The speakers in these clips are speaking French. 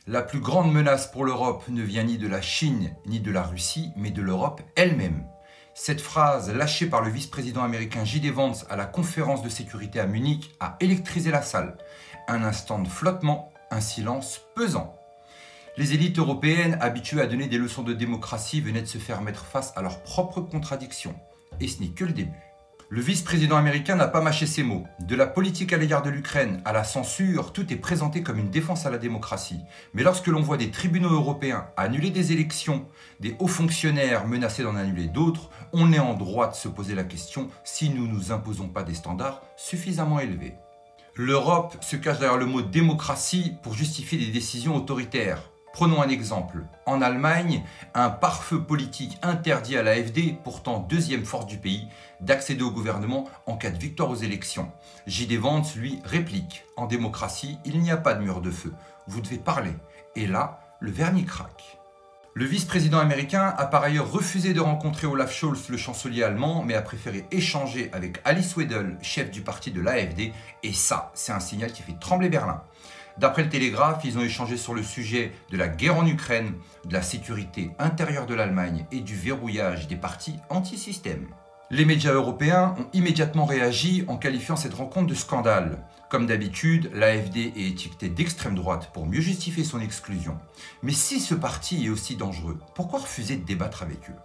La plus grande menace pour l'Europe ne vient ni de la Chine ni de la Russie, mais de l'Europe elle-même. Cette phrase, lâchée par le vice-président américain J.D. Vance à la conférence de sécurité à Munich, a électrisé la salle. Un instant de flottement, un silence pesant. Les élites européennes, habituées à donner des leçons de démocratie, venaient de se faire mettre face à leurs propres contradictions. Et ce n'est que le début. Le vice-président américain n'a pas mâché ses mots. De la politique à l'égard de l'Ukraine à la censure, tout est présenté comme une défense à la démocratie. Mais lorsque l'on voit des tribunaux européens annuler des élections, des hauts fonctionnaires menacés d'en annuler d'autres, on est en droit de se poser la question si nous ne nous imposons pas des standards suffisamment élevés. L'Europe se cache derrière le mot démocratie pour justifier des décisions autoritaires. Prenons un exemple. En Allemagne, un pare-feu politique interdit à l'AfD, pourtant deuxième force du pays, d'accéder au gouvernement en cas de victoire aux élections. J.D. Vance, lui, réplique. En démocratie, il n'y a pas de mur de feu. Vous devez parler. Et là, le vernis craque. Le vice-président américain a par ailleurs refusé de rencontrer Olaf Scholz, le chancelier allemand, mais a préféré échanger avec Alice Weidel, chef du parti de l'AfD. Et ça, c'est un signal qui fait trembler Berlin. D'après le Télégraphe, ils ont échangé sur le sujet de la guerre en Ukraine, de la sécurité intérieure de l'Allemagne et du verrouillage des partis anti-système. Les médias européens ont immédiatement réagi en qualifiant cette rencontre de scandale. Comme d'habitude, l'AfD est étiquetée d'extrême droite pour mieux justifier son exclusion. Mais si ce parti est aussi dangereux, pourquoi refuser de débattre avec eux?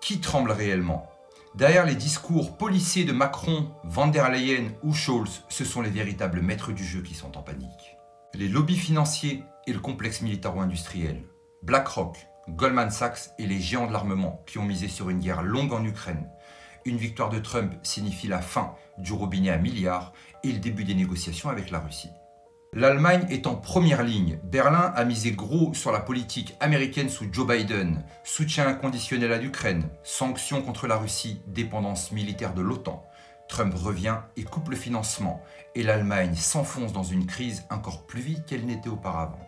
Qui tremble réellement? Derrière les discours policiers de Macron, Van der Leyen ou Scholz, ce sont les véritables maîtres du jeu qui sont en panique. Les lobbies financiers et le complexe militaro-industriel, BlackRock, Goldman Sachs et les géants de l'armement qui ont misé sur une guerre longue en Ukraine. Une victoire de Trump signifie la fin du robinet à milliards et le début des négociations avec la Russie. L'Allemagne est en première ligne. Berlin a misé gros sur la politique américaine sous Joe Biden. Soutien inconditionnel à l'Ukraine, sanctions contre la Russie, dépendance militaire de l'OTAN. Trump revient et coupe le financement, et l'Allemagne s'enfonce dans une crise encore plus vite qu'elle n'était auparavant.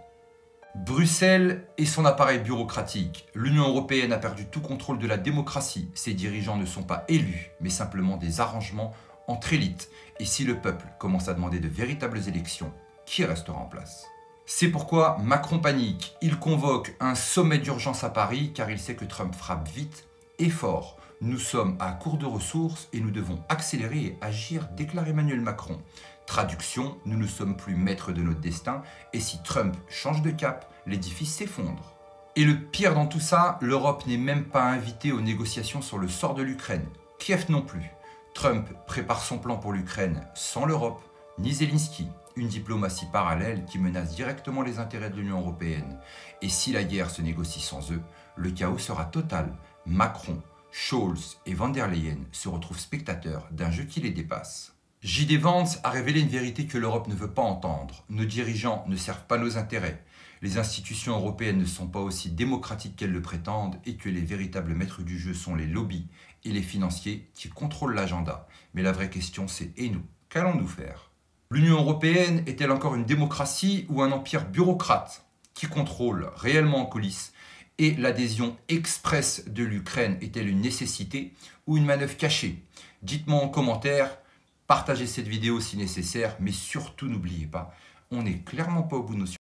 Bruxelles et son appareil bureaucratique. L'Union européenne a perdu tout contrôle de la démocratie. Ses dirigeants ne sont pas élus, mais simplement des arrangements entre élites. Et si le peuple commence à demander de véritables élections, qui restera en place? C'est pourquoi Macron panique. Il convoque un sommet d'urgence à Paris car il sait que Trump frappe vite et fort. Nous sommes à court de ressources et nous devons accélérer et agir, déclare Emmanuel Macron. Traduction, nous ne sommes plus maîtres de notre destin et si Trump change de cap, l'édifice s'effondre. Et le pire dans tout ça, l'Europe n'est même pas invitée aux négociations sur le sort de l'Ukraine. Kiev non plus. Trump prépare son plan pour l'Ukraine sans l'Europe, ni Zelensky. Une diplomatie parallèle qui menace directement les intérêts de l'Union européenne. Et si la guerre se négocie sans eux, le chaos sera total. Macron, Scholz et Van der Leyen se retrouvent spectateurs d'un jeu qui les dépasse. J.D. Vance a révélé une vérité que l'Europe ne veut pas entendre. Nos dirigeants ne servent pas nos intérêts. Les institutions européennes ne sont pas aussi démocratiques qu'elles le prétendent et que les véritables maîtres du jeu sont les lobbies et les financiers qui contrôlent l'agenda. Mais la vraie question c'est, et nous, qu'allons-nous faire? L'Union européenne est-elle encore une démocratie ou un empire bureaucrate qui contrôle réellement en coulisses? Et l'adhésion express de l'Ukraine est-elle une nécessité ou une manœuvre cachée? Dites-moi en commentaire, partagez cette vidéo si nécessaire, mais surtout n'oubliez pas, on n'est clairement pas au bout de nos